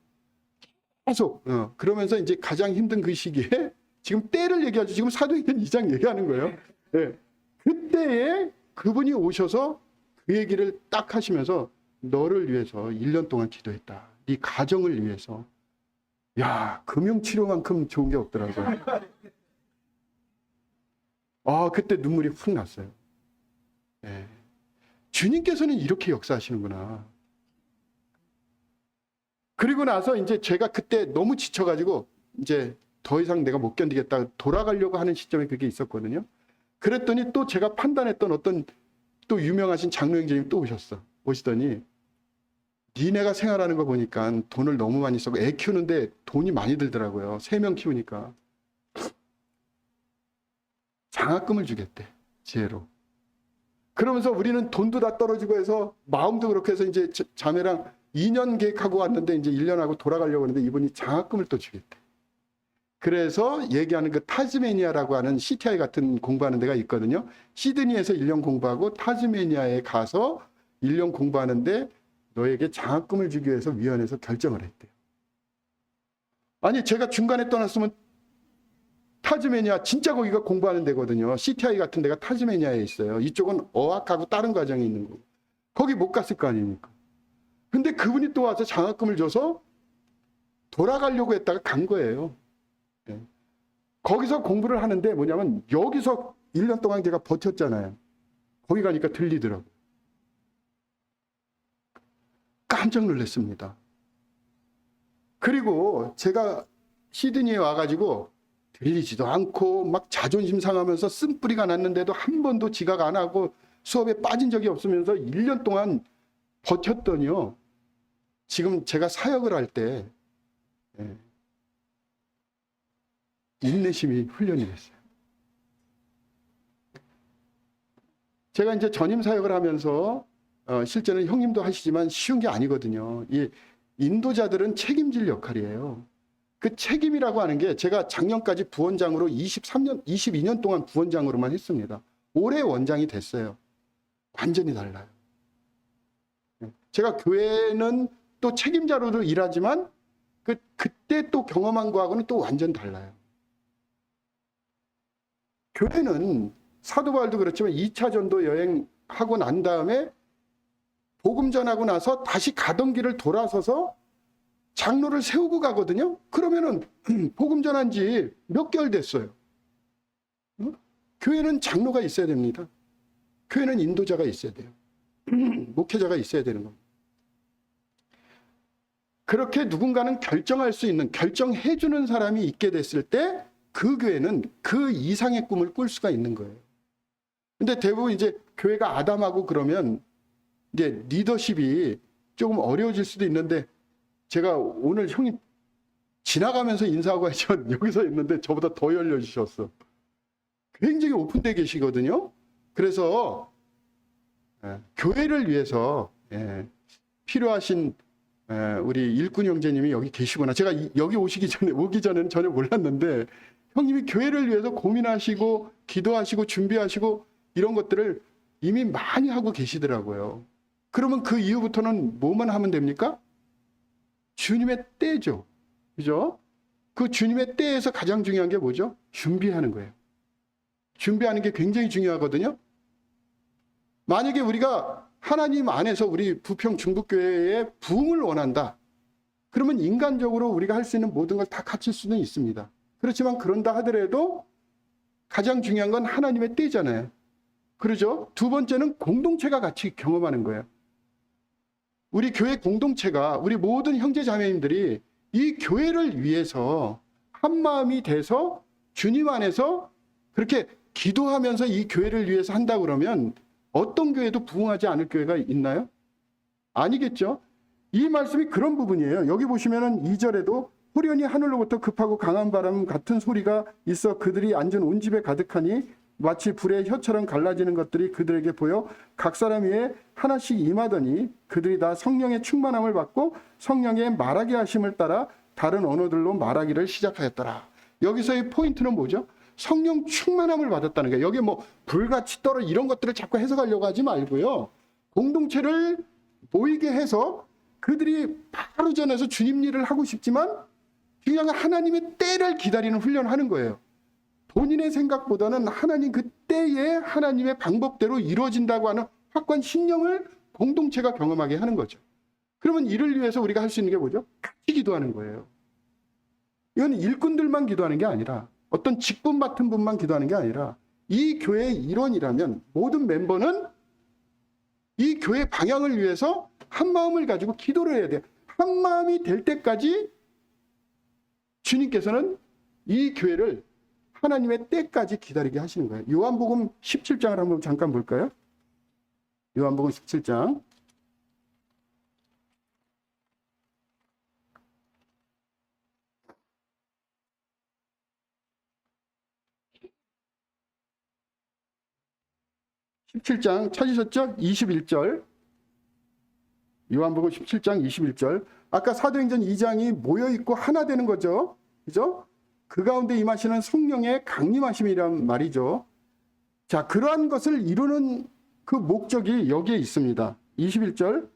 계속 그러면서 이제 가장 힘든 그 시기에 지금 때를 얘기하죠. 지금 사도행전 2장 얘기하는 거예요. 네. 그때에 그분이 오셔서 그 얘기를 딱 하시면서 너를 위해서 1년 동안 기도했다. 네 가정을 위해서. 야, 금융치료만큼 좋은 게 없더라고요. 그때 눈물이 훅 났어요. 네. 주님께서는 이렇게 역사하시는구나. 그리고 나서 이제 제가 그때 너무 지쳐가지고 이제 더 이상 내가 못 견디겠다 돌아가려고 하는 시점에 그게 있었거든요. 그랬더니 또 제가 판단했던 어떤 또 유명하신 장로 형제님 또 오시더니 니네가 생활하는 거 보니까 돈을 너무 많이 쓰고 애 키우는데 돈이 많이 들더라고요. 3명 키우니까. 장학금을 주겠대. 지혜로. 그러면서 우리는 돈도 다 떨어지고 해서 마음도 그렇게 해서 이제 자매랑 2년 계획하고 왔는데 이제 1년 하고 돌아가려고 하는데 이분이 장학금을 또 주겠대. 그래서 얘기하는 그 타즈메니아라고 하는 CTI 같은 공부하는 데가 있거든요. 시드니에서 1년 공부하고 타즈메니아에 가서 1년 공부하는데 너에게 장학금을 주기 위해서 위원회에서 결정을 했대요. 아니 제가 중간에 떠났으면 타즈메니아 진짜 거기가 공부하는 데거든요. CTI 같은 데가 타즈메니아에 있어요. 이쪽은 어학하고 다른 과정이 있는 거고. 거기 못 갔을 거 아닙니까? 근데 그분이 또 와서 장학금을 줘서 돌아가려고 했다가 간 거예요. 네. 거기서 공부를 하는데 뭐냐면 여기서 1년 동안 제가 버텼잖아요. 거기 가니까 들리더라고요. 깜짝 놀랐습니다. 그리고 제가 시드니에 와가지고 들리지도 않고 막 자존심 상하면서 쓴뿌리가 났는데도 한 번도 지각 안 하고 수업에 빠진 적이 없으면서 1년 동안 버텼더니요. 지금 제가 사역을 할 때 인내심이 훈련이 됐어요. 제가 이제 전임 사역을 하면서 실제는 형님도 하시지만 쉬운 게 아니거든요. 이 인도자들은 책임질 역할이에요. 그 책임이라고 하는 게 제가 작년까지 부원장으로 22년 동안 부원장으로만 했습니다. 올해 원장이 됐어요. 완전히 달라요. 제가 교회는 또 책임자로도 일하지만 그때 또 경험한 거하고는 또 완전 달라요. 교회는 사도 바울도 그렇지만 2차 전도 여행하고 난 다음에 복음 전하고 나서 다시 가던 길을 돌아서서 장로를 세우고 가거든요. 그러면은 복음 전한 지 몇 개월 됐어요. 교회는 장로가 있어야 됩니다. 교회는 인도자가 있어야 돼요. 목회자가 있어야 되는 겁니다. 그렇게 누군가는 결정할 수 있는, 결정해주는 사람이 있게 됐을 때 그 교회는 그 이상의 꿈을 꿀 수가 있는 거예요. 근데 대부분 이제 교회가 아담하고 그러면 이제 리더십이 조금 어려워질 수도 있는데 제가 오늘 형님 지나가면서 인사하고 하시면 여기서 있는데 저보다 더 열려주셨어. 굉장히 오픈되어 계시거든요. 그래서 교회를 위해서 필요하신 우리 일꾼 형제님이 여기 계시구나. 제가 여기 오기 전에는 전혀 몰랐는데 형님이 교회를 위해서 고민하시고 기도하시고 준비하시고 이런 것들을 이미 많이 하고 계시더라고요. 그러면 그 이후부터는 뭐만 하면 됩니까? 주님의 때죠. 그죠? 그 주님의 때에서 가장 중요한 게 뭐죠? 준비하는 거예요. 준비하는 게 굉장히 중요하거든요. 만약에 우리가 하나님 안에서 우리 부평 중북교회의 부흥을 원한다. 그러면 인간적으로 우리가 할 수 있는 모든 걸 다 갖출 수는 있습니다. 그렇지만 그런다 하더라도 가장 중요한 건 하나님의 때잖아요. 그러죠? 두 번째는 공동체가 같이 경험하는 거예요. 우리 교회 공동체가, 우리 모든 형제 자매님들이 이 교회를 위해서 한 마음이 돼서 주님 안에서 그렇게 기도하면서 이 교회를 위해서 한다 그러면 어떤 교회도 부흥하지 않을 교회가 있나요? 아니겠죠? 이 말씀이 그런 부분이에요. 여기 보시면은 2절에도 호련히 하늘로부터 급하고 강한 바람 같은 소리가 있어 그들이 앉은 온 집에 가득하니 마치 불의 혀처럼 갈라지는 것들이 그들에게 보여 각 사람 위에 하나씩 임하더니 그들이 다 성령의 충만함을 받고 성령의 말하게 하심을 따라 다른 언어들로 말하기를 시작하였더라. 여기서의 포인트는 뭐죠? 성령 충만함을 받았다는 거예요. 여기 뭐 불같이 떨어 이런 것들을 자꾸 해석하려고 하지 말고요. 공동체를 모이게 해서 그들이 바로 전해서 주님 일을 하고 싶지만 중요한 건 하나님의 때를 기다리는 훈련을 하는 거예요. 본인의 생각보다는 하나님 그 때에 하나님의 방법대로 이루어진다고 하는 확고한 신념을 공동체가 경험하게 하는 거죠. 그러면 이를 위해서 우리가 할 수 있는 게 뭐죠? 같이 기도하는 거예요. 이건 일꾼들만 기도하는 게 아니라 어떤 직분 맡은 분만 기도하는 게 아니라 이 교회의 일원이라면 모든 멤버는 이 교회 방향을 위해서 한 마음을 가지고 기도를 해야 돼요. 한 마음이 될 때까지 주님께서는 이 교회를 하나님의 때까지 기다리게 하시는 거예요. 요한복음 17장을 한번 잠깐 볼까요? 요한복음 17장. 찾으셨죠? 21절. 요한복음 17장 21절. 아까 사도행전 2장이 모여있고 하나 되는 거죠. 그죠? 그 가운데 임하시는 성령의 강림하심이란 말이죠. 자, 그러한 것을 이루는 그 목적이 여기에 있습니다. 21절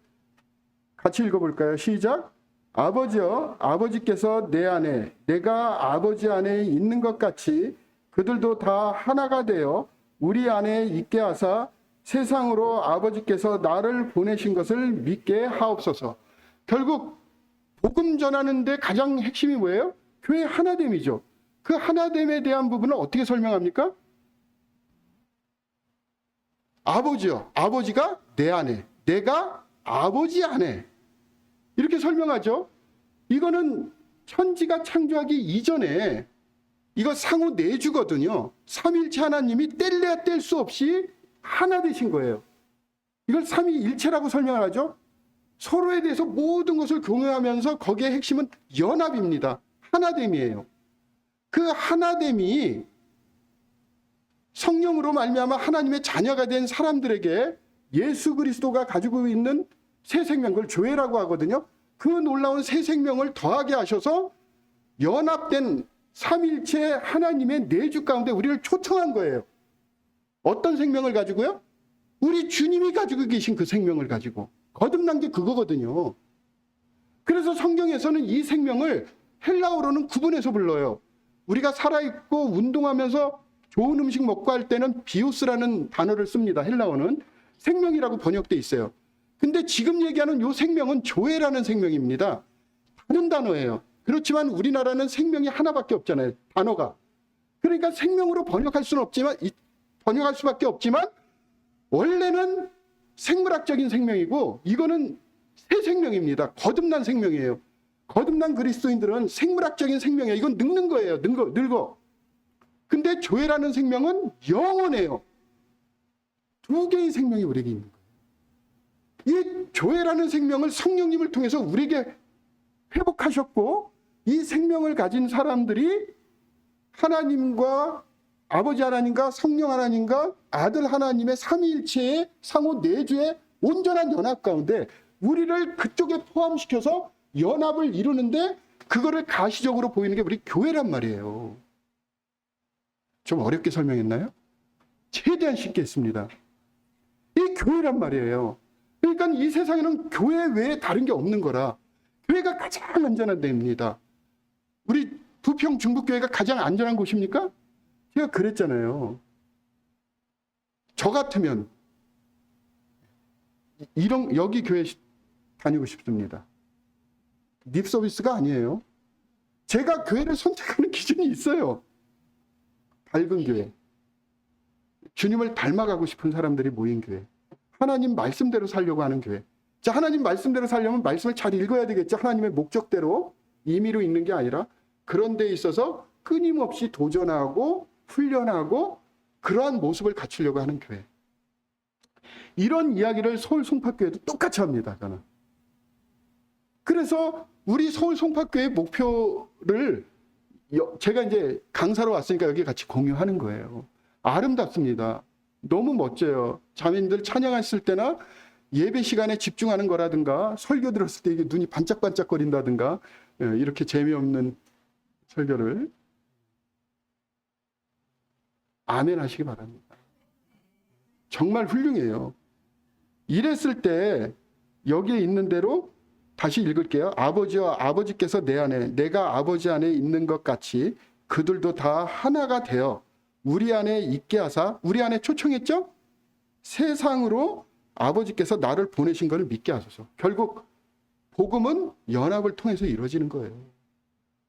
같이 읽어볼까요? 시작. 아버지여, 아버지께서 내 안에, 내가 아버지 안에 있는 것 같이 그들도 다 하나가 되어 우리 안에 있게 하사 세상으로 아버지께서 나를 보내신 것을 믿게 하옵소서. 결국 복음 전하는데 가장 핵심이 뭐예요? 교회 하나됨이죠. 그 하나됨에 대한 부분을 어떻게 설명합니까? 아버지요. 아버지가 내 안에, 내가 아버지 안에. 이렇게 설명하죠. 이거는 천지가 창조하기 이전에 이거 상호 내주거든요. 삼일체 하나님이 뗄래야 뗄 수 없이 하나 되신 거예요. 이걸 삼위일체라고 설명을 하죠. 서로에 대해서 모든 것을 공유하면서 거기에 핵심은 연합입니다. 하나됨이에요. 그 하나됨이 성령으로 말미암아 하나님의 자녀가 된 사람들에게 예수 그리스도가 가지고 있는 새 생명, 그걸 교회라고 하거든요. 그 놀라운 새 생명을 더하게 하셔서 연합된 삼일체 하나님의 내주 가운데 우리를 초청한 거예요. 어떤 생명을 가지고요? 우리 주님이 가지고 계신 그 생명을 가지고. 거듭난 게 그거거든요. 그래서 성경에서는 이 생명을 헬라어로는 구분해서 불러요. 우리가 살아있고 운동하면서 좋은 음식 먹고 할 때는 비오스라는 단어를 씁니다. 헬라어는 생명이라고 번역돼 있어요. 근데 지금 얘기하는 이 생명은 조회라는 생명입니다. 다른 단어예요. 그렇지만 우리나라는 생명이 하나밖에 없잖아요. 단어가. 그러니까 생명으로 번역할 수는 없지만, 번역할 수밖에 없지만 원래는 생물학적인 생명이고 이거는 새 생명입니다. 거듭난 생명이에요. 거듭난 그리스도인들은 생물학적인 생명이에요. 이건 늙는 거예요. 늙어. 근데 조회라는 생명은 영원해요. 두 개의 생명이 우리에게 있는 거예요. 이 조회라는 생명을 성령님을 통해서 우리에게 회복하셨고 이 생명을 가진 사람들이 하나님과 아버지 하나님과 성령 하나님과 아들 하나님의 삼위일체의 상호 내주의 온전한 연합 가운데 우리를 그쪽에 포함시켜서 연합을 이루는데 그거를 가시적으로 보이는 게 우리 교회란 말이에요. 좀 어렵게 설명했나요? 최대한 쉽게 했습니다. 이 교회란 말이에요. 그러니까 이 세상에는 교회 외에 다른 게 없는 거라 교회가 가장 안전한 데입니다. 우리 부평 중북교회가 가장 안전한 곳입니까? 제가 그랬잖아요. 저 같으면 여기 교회 다니고 싶습니다. 립 서비스가 아니에요. 제가 교회를 선택하는 기준이 있어요. 밝은 교회. 주님을 닮아가고 싶은 사람들이 모인 교회. 하나님 말씀대로 살려고 하는 교회. 자, 하나님 말씀대로 살려면 말씀을 잘 읽어야 되겠죠. 하나님의 목적대로 임의로 읽는 게 아니라 그런 데 있어서 끊임없이 도전하고 훈련하고 그러한 모습을 갖추려고 하는 교회. 이런 이야기를 서울 송파교회도 똑같이 합니다. 저는. 그래서 우리 서울 송파교회의 목표를 제가 이제 강사로 왔으니까 여기 같이 공유하는 거예요. 아름답습니다. 너무 멋져요. 자매님들 찬양했을 때나 예배 시간에 집중하는 거라든가 설교 들었을 때 이게 눈이 반짝반짝거린다든가 이렇게 재미없는 설교를 아멘 하시기 바랍니다. 정말 훌륭해요. 이랬을 때 여기에 있는 대로 다시 읽을게요. 아버지와 아버지께서 내 안에 내가 아버지 안에 있는 것 같이 그들도 다 하나가 되어 우리 안에 있게 하사 우리 안에 초청했죠? 세상으로 아버지께서 나를 보내신 것을 믿게 하소서. 결국 복음은 연합을 통해서 이루어지는 거예요.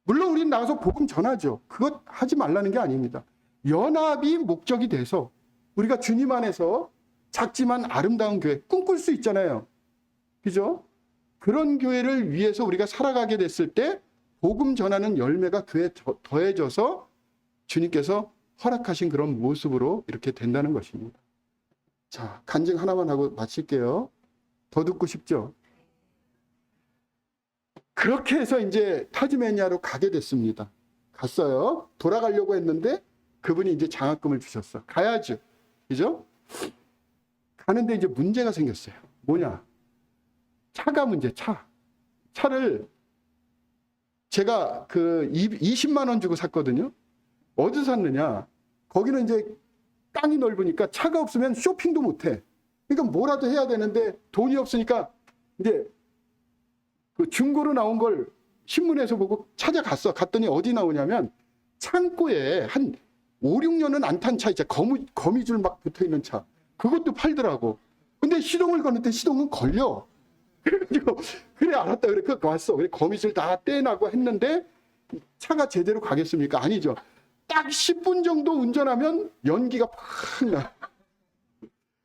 물론 우리는 나가서 복음 전하죠. 그것 하지 말라는 게 아닙니다. 연합이 목적이 돼서 우리가 주님 안에서 작지만 아름다운 교회 꿈꿀 수 있잖아요. 그죠? 그런 교회를 위해서 우리가 살아가게 됐을 때 복음 전하는 열매가 교회에 더해져서 주님께서 허락하신 그런 모습으로 이렇게 된다는 것입니다. 자, 간증 하나만 하고 마칠게요. 더 듣고 싶죠? 그렇게 해서 이제 타즈메니아로 가게 됐습니다. 갔어요. 돌아가려고 했는데 그분이 이제 장학금을 주셨어. 가야죠. 그죠? 가는데 이제 문제가 생겼어요. 뭐냐? 차가 문제, 차를 제가 그 20만 원 주고 샀거든요. 어디서 샀느냐? 거기는 이제 땅이 넓으니까 차가 없으면 쇼핑도 못 해. 그러니까 뭐라도 해야 되는데 돈이 없으니까 이제 그 중고로 나온 걸 신문에서 보고 찾아갔어. 갔더니 어디 나오냐면 창고에 한 5, 6년은 안 탄 차 있잖아. 거미줄 막 붙어 있는 차. 그것도 팔더라고. 근데 시동을 거는데 시동은 걸려. 그래가지고 그래 알았다. 그래 그거 왔어. 그래 거미줄 다 떼나고 했는데 차가 제대로 가겠습니까? 아니죠. 딱 10분 정도 운전하면 연기가 팍 나.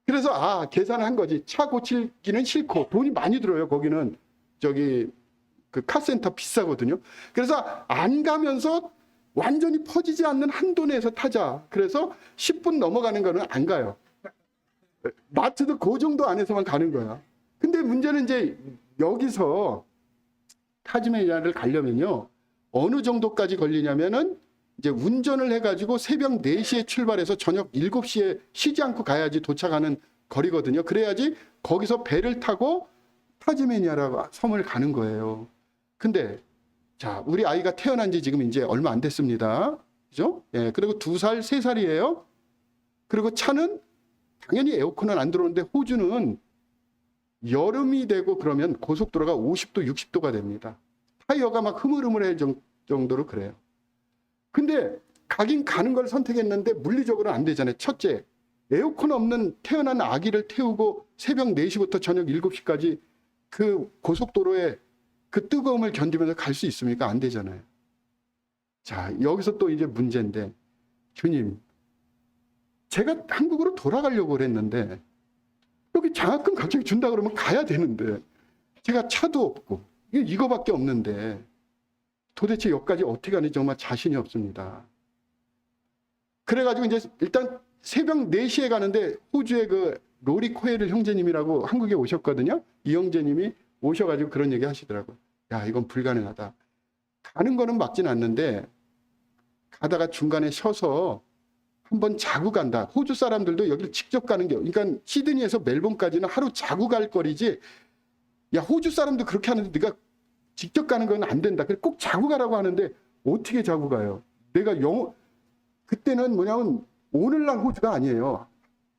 그래서 계산한 거지. 차 고치기는 싫고 돈이 많이 들어요. 거기는 저기 그 카센터 비싸거든요. 그래서 안 가면서 완전히 퍼지지 않는 한도 내에서 타자. 그래서 10분 넘어가는 거는 안 가요. 마트도 그 정도 안에서만 가는 거야. 근데 문제는 이제 여기서 타즈메니아를 가려면요. 어느 정도까지 걸리냐면은 이제 운전을 해가지고 새벽 4시에 출발해서 저녁 7시에 쉬지 않고 가야지 도착하는 거리거든요. 그래야지 거기서 배를 타고 타즈메니아라고 섬을 가는 거예요. 근데 자, 우리 아이가 태어난 지 지금 이제 얼마 안 됐습니다. 그죠? 예, 그리고 2살, 3살이에요. 그리고 차는 당연히 에어컨은 안 들어오는데 호주는 여름이 되고 그러면 고속도로가 50도, 60도가 됩니다. 타이어가 막 흐물흐물할 정도로 그래요. 근데 가긴 가는 걸 선택했는데 물리적으로는 안 되잖아요. 첫째, 에어컨 없는 태어난 아기를 태우고 새벽 4시부터 저녁 7시까지 그 고속도로에 그 뜨거움을 견디면서 갈 수 있습니까? 안 되잖아요. 자, 여기서 또 이제 문제인데, 주님, 제가 한국으로 돌아가려고 그랬는데 여기 장학금 갑자기 준다 그러면 가야 되는데 제가 차도 없고 이거밖에 없는데 도대체 여기까지 어떻게 가는지 정말 자신이 없습니다. 그래가지고 이제 일단 새벽 4시에 가는데 호주의 그 로리 코에르 형제님이라고 한국에 오셨거든요. 이 형제님이 오셔가지고 그런 얘기 하시더라고요. 야, 이건 불가능하다. 가는 거는 막진 않는데 가다가 중간에 쉬어서 한번 자고 간다. 호주 사람들도 여기를 직접 가는 게, 그러니까 시드니에서 멜번까지는 하루 자고 갈 거리지. 야, 호주 사람도 그렇게 하는데 네가 직접 가는 건 안 된다. 그래 꼭 자고 가라고 하는데 어떻게 자고 가요? 내가 그때는 뭐냐면 오늘날 호주가 아니에요.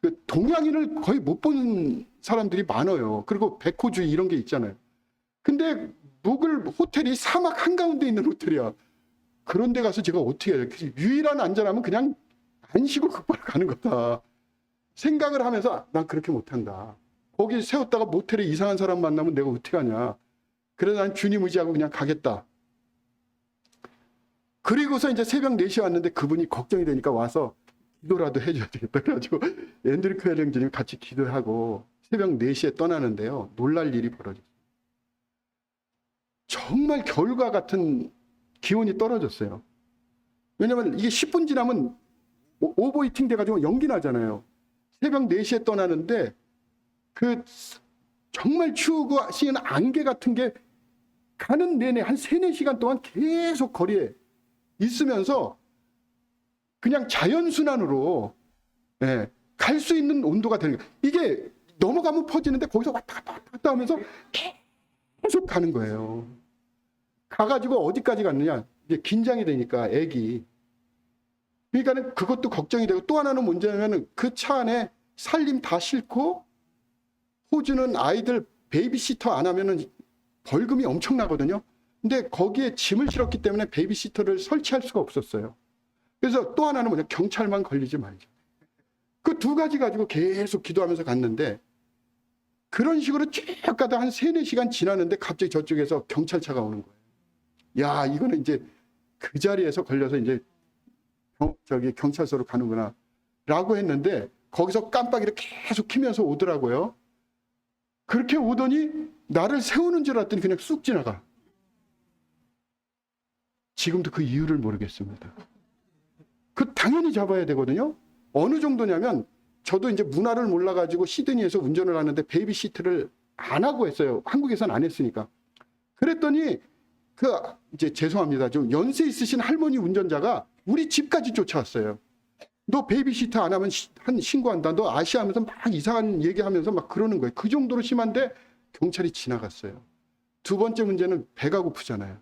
그 동양인을 거의 못 본 사람들이 많아요. 그리고 백호주의 이런 게 있잖아요. 근데 묵을 호텔이 사막 한가운데 있는 호텔이야. 그런 데 가서 제가 어떻게 해요? 유일한 안전함은 그냥 안 쉬고 극복을 가는 거다. 생각을 하면서 난 그렇게 못한다. 거기 세웠다가 모텔에 이상한 사람 만나면 내가 어떻게 하냐. 그래서 난 주님 의지하고 그냥 가겠다. 그리고서 이제 새벽 4시에 왔는데 그분이 걱정이 되니까 와서 기도라도 해줘야 되겠다. 그래가지고 앤드류 퀘일 형제님 같이 기도하고 새벽 4시에 떠나는데요. 놀랄 일이 벌어졌어요. 정말 겨울과 같은 기온이 떨어졌어요. 왜냐면 이게 10분 지나면 오버히팅 돼가지고 연기 나잖아요. 새벽 4시에 떠나는데 그 정말 추우고 씌는 안개 같은 게 가는 내내 한 3-4시간 동안 계속 거리에 있으면서 그냥 자연순환으로 갈 수 있는 온도가 되는 거예요. 이게 넘어가면 퍼지는데 거기서 왔다 갔다 하면서 계속 가는 거예요. 가가지고 어디까지 갔느냐. 이제 긴장이 되니까 애기. 그러니까는 그것도 걱정이 되고 또 하나는 문제냐면 그 차 안에 살림 다 싣고 호주는 아이들 베이비시터 안 하면은 벌금이 엄청나거든요. 근데 거기에 짐을 실었기 때문에 베이비시터를 설치할 수가 없었어요. 그래서 또 하나는 뭐냐. 경찰만 걸리지 말자. 그 2가지 가지고 계속 기도하면서 갔는데 그런 식으로 쭉 가다 한 3-4시간 지나는데 갑자기 저쪽에서 경찰차가 오는 거예요. 야, 이거는 이제 그 자리에서 걸려서 이제 경찰서로 가는구나 라고 했는데 거기서 깜빡이를 계속 키면서 오더라고요. 그렇게 오더니 나를 세우는 줄 알았더니 그냥 쑥 지나가. 지금도 그 이유를 모르겠습니다. 그 당연히 잡아야 되거든요. 어느 정도냐면 저도 이제 문화를 몰라가지고 시드니에서 운전을 하는데 베이비시트를 안 하고 했어요. 한국에서는 안 했으니까. 그랬더니 이제 죄송합니다. 좀 연세 있으신 할머니 운전자가 우리 집까지 쫓아왔어요. 너 베이비시터 안 하면 신고한다. 너 아시하면서 막 이상한 얘기하면서 막 그러는 거예요. 그 정도로 심한데 경찰이 지나갔어요. 2번째 문제는 배가 고프잖아요.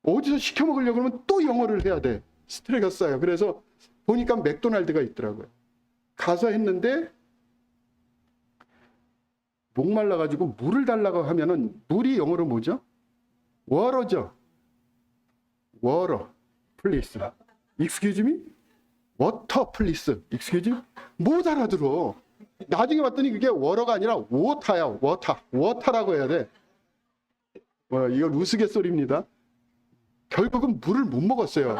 어디서 시켜 먹으려고 하면 또 영어를 해야 돼. 스트레스가 쌓여. 그래서 보니까 맥도날드가 있더라고요. 가서 했는데 목말라가지고 물을 달라고 하면은 물이 영어로 뭐죠? 워러죠. 워러, 플리스. Excuse me? 워터, 플리스. Excuse me? 못 알아들어. 나중에 봤더니 그게 워러가 아니라 워터야. 워터. 워터라고 해야 돼. 이건 우스갯소리입니다. 결국은 물을 못 먹었어요.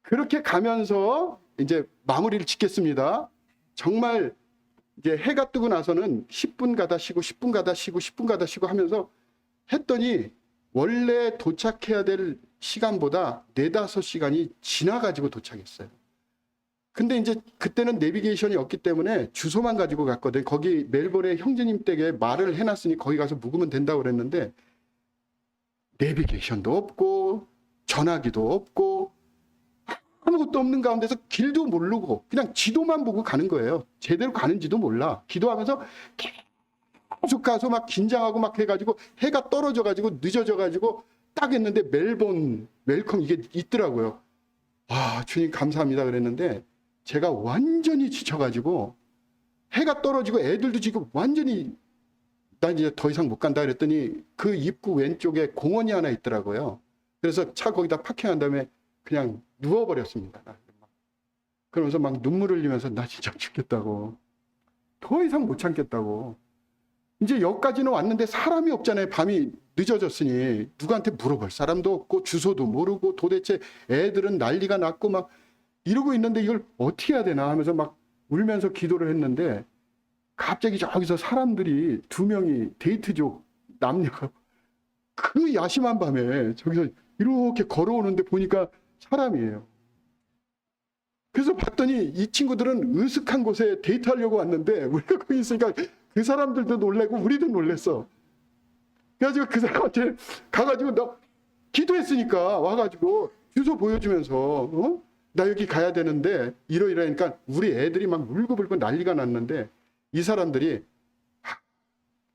그렇게 가면서 이제 마무리를 짓겠습니다. 정말 이제 해가 뜨고 나서는 10분 가다 쉬고 10분 가다 쉬고 10분 가다 쉬고 하면서 했더니 원래 도착해야 될 시간보다 4-5시간이 지나가지고 도착했어요. 근데 이제 그때는 내비게이션이 없기 때문에 주소만 가지고 갔거든요. 거기 멜번의 형제님 댁에 말을 해놨으니 거기 가서 묵으면 된다고 그랬는데 내비게이션도 없고 전화기도 없고 아무것도 없는 가운데서 길도 모르고 그냥 지도만 보고 가는 거예요. 제대로 가는지도 몰라. 기도하면서 계속 가서 막 긴장하고 막 해가지고 해가 떨어져가지고 늦어져가지고 딱 했는데 멜번 웰컴 이게 있더라고요. 아, 주님 감사합니다 그랬는데 제가 완전히 지쳐가지고 해가 떨어지고 애들도 지금 완전히 나 이제 더 이상 못 간다 그랬더니 그 입구 왼쪽에 공원이 하나 있더라고요. 그래서 차 거기다 파킹한 다음에 그냥 누워버렸습니다. 그러면서 막 눈물을 흘리면서 나 진짜 죽겠다고. 더 이상 못 참겠다고. 이제 여기까지는 왔는데 사람이 없잖아요. 밤이 늦어졌으니 누구한테 물어볼 사람도 없고 주소도 모르고 도대체 애들은 난리가 났고 막 이러고 있는데 이걸 어떻게 해야 되나 하면서 막 울면서 기도를 했는데 갑자기 저기서 사람들이 2명이 데이트족 남녀가 그 야심한 밤에 저기서 이렇게 걸어오는데 보니까 사람이에요. 그래서 봤더니 이 친구들은 으슥한 곳에 데이트하려고 왔는데 우리가 거기 있으니까 그 사람들도 놀래고 우리도 놀랬어. 그래가지고 그 사람한테 가가지고 나 기도했으니까 와가지고 주소 보여주면서 나 여기 가야 되는데 이러이러니까 우리 애들이 막 울고불고 난리가 났는데 이 사람들이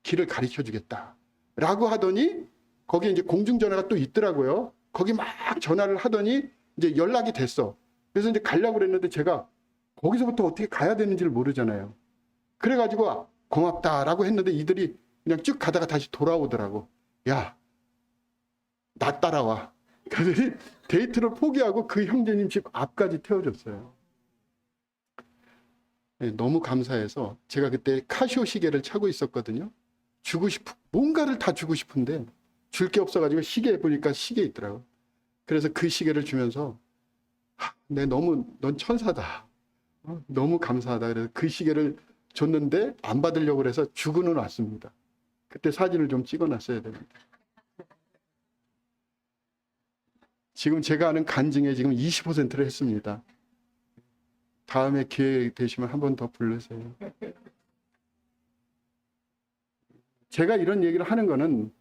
길을 가르쳐 주겠다 라고 하더니 거기에 이제 공중전화가 또 있더라고요. 거기 막 전화를 하더니 이제 연락이 됐어. 그래서 이제 가려고 그랬는데 제가 거기서부터 어떻게 가야 되는지를 모르잖아요. 그래가지고 고맙다라고 했는데 이들이 그냥 쭉 가다가 다시 돌아오더라고. 야, 나 따라와. 그들이 데이트를 포기하고 그 형제님 집 앞까지 태워줬어요. 네, 너무 감사해서 제가 그때 카시오 시계를 차고 있었거든요. 뭔가를 다 주고 싶은데 줄 게 없어가지고 시계 보니까 시계 있더라고. 그래서 그 시계를 주면서 넌 천사다. 너무 감사하다. 그래서 그 시계를 줬는데 안 받으려고 그래서 주고는 왔습니다. 그때 사진을 좀 찍어놨어야 됩니다. 지금 제가 아는 간증에 지금 20%를 했습니다. 다음에 기회 되시면 한 번 더 부르세요. 제가 이런 얘기를 하는 거는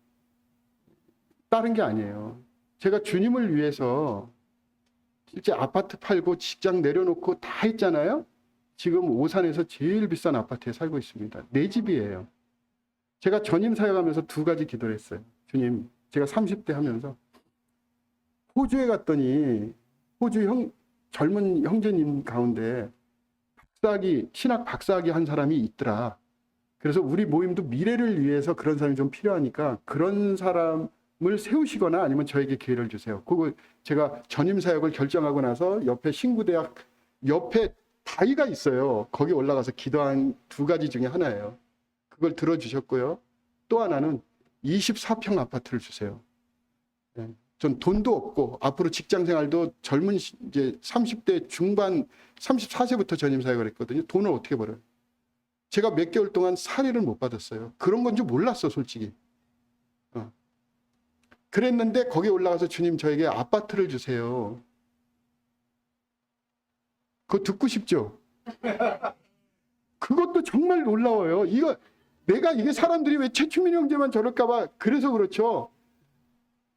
다른 게 아니에요. 제가 주님을 위해서 실제 아파트 팔고 직장 내려놓고 다 했잖아요. 지금 오산에서 제일 비싼 아파트에 살고 있습니다. 내 집이에요. 제가 전임 사역하면서 두 가지 기도를 했어요. 주님, 제가 30대 하면서 호주에 갔더니 호주 젊은 형제님 가운데 신학 박사학위 한 사람이 있더라. 그래서 우리 모임도 미래를 위해서 그런 사람이 좀 필요하니까 그런 사람을 세우시거나 아니면 저에게 기회를 주세요. 그거 제가 전임 사역을 결정하고 나서 옆에 신구대학 옆에 다이가 있어요. 거기 올라가서 기도한 두 가지 중에 하나예요. 그걸 들어주셨고요. 또 하나는 24평 아파트를 주세요. 네. 전 돈도 없고 앞으로 직장 생활도 젊은 이제 30대 중반 34세부터 전임 사역을 했거든요. 돈을 어떻게 벌어요? 제가 몇 개월 동안 살해를 못 받았어요. 그런 건 줄 몰랐어, 솔직히. 그랬는데 거기 올라가서 주님 저에게 아파트를 주세요. 그거 듣고 싶죠? 그것도 정말 놀라워요. 이게 사람들이 왜 최추민 형제만 저럴까봐 그래서 그렇죠.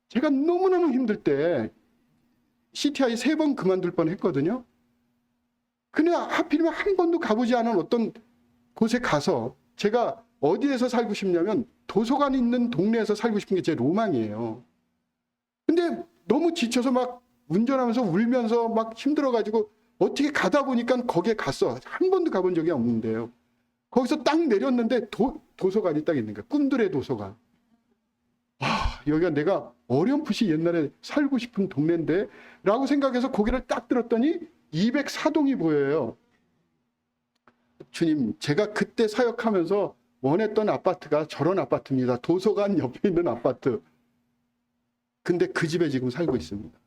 제가 너무너무 힘들 때 CTI 3번 그만둘 뻔 했거든요. 근데 하필이면 한 번도 가보지 않은 어떤 곳에 가서 제가 어디에서 살고 싶냐면 도서관 있는 동네에서 살고 싶은 게 제 로망이에요. 근데 너무 지쳐서 막 운전하면서 울면서 막 힘들어가지고 어떻게 가다 보니까 거기에 갔어. 한 번도 가본 적이 없는데요. 거기서 딱 내렸는데 도서관이 딱 있는 거야. 꿈들의 도서관. 여기가 내가 어렴풋이 옛날에 살고 싶은 동네인데 라고 생각해서 고개를 딱 들었더니 204동이 보여요. 주님, 제가 그때 사역하면서 원했던 아파트가 저런 아파트입니다. 도서관 옆에 있는 아파트. 근데 그 집에 지금 살고 있습니다.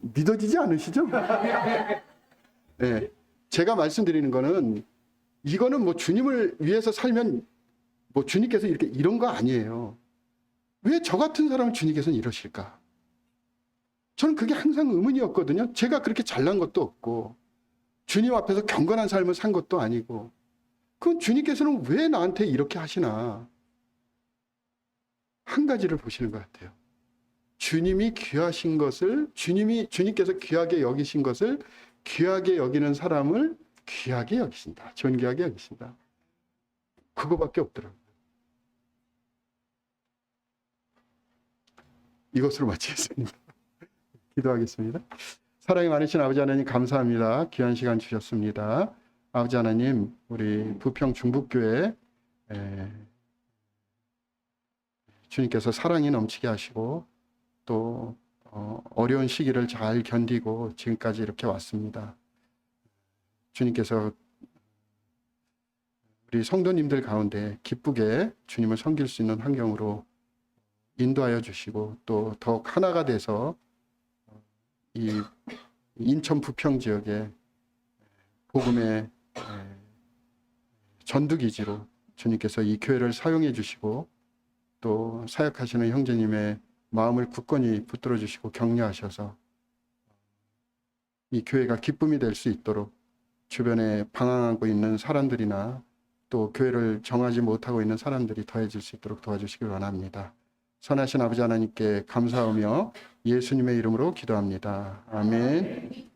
믿어지지 않으시죠? 네. 제가 말씀드리는 거는 이거는 뭐 주님을 위해서 살면 뭐 주님께서 이런 거 아니에요. 왜 저 같은 사람을 주님께서는 이러실까? 저는 그게 항상 의문이었거든요. 제가 그렇게 잘난 것도 없고 주님 앞에서 경건한 삶을 산 것도 아니고 그럼 주님께서는 왜 나한테 이렇게 하시나? 한 가지를 보시는 것 같아요. 주님이 귀하신 것을 주님께서 귀하게 여기신 것을 귀하게 여기는 사람을 귀하게 여기신다. 존귀하게 여기신다. 그거밖에 없더라고요. 이것으로 마치겠습니다. 기도하겠습니다. 사랑이 많으신 아버지 하나님 감사합니다. 귀한 시간 주셨습니다. 아버지 하나님, 우리 부평 중북교회 주님께서 사랑이 넘치게 하시고 또 어려운 시기를 잘 견디고 지금까지 이렇게 왔습니다. 주님께서 우리 성도님들 가운데 기쁘게 주님을 섬길 수 있는 환경으로 인도하여 주시고 또 더욱 하나가 돼서 이 인천 부평 지역에 복음의 전두기지로 주님께서 이 교회를 사용해 주시고 또 사역하시는 형제님의 마음을 굳건히 붙들어 주시고 격려하셔서 이 교회가 기쁨이 될 수 있도록 주변에 방황하고 있는 사람들이나 또 교회를 정하지 못하고 있는 사람들이 더해질 수 있도록 도와주시길 원합니다. 선하신 아버지 하나님께 감사하며 예수님의 이름으로 기도합니다. 아멘.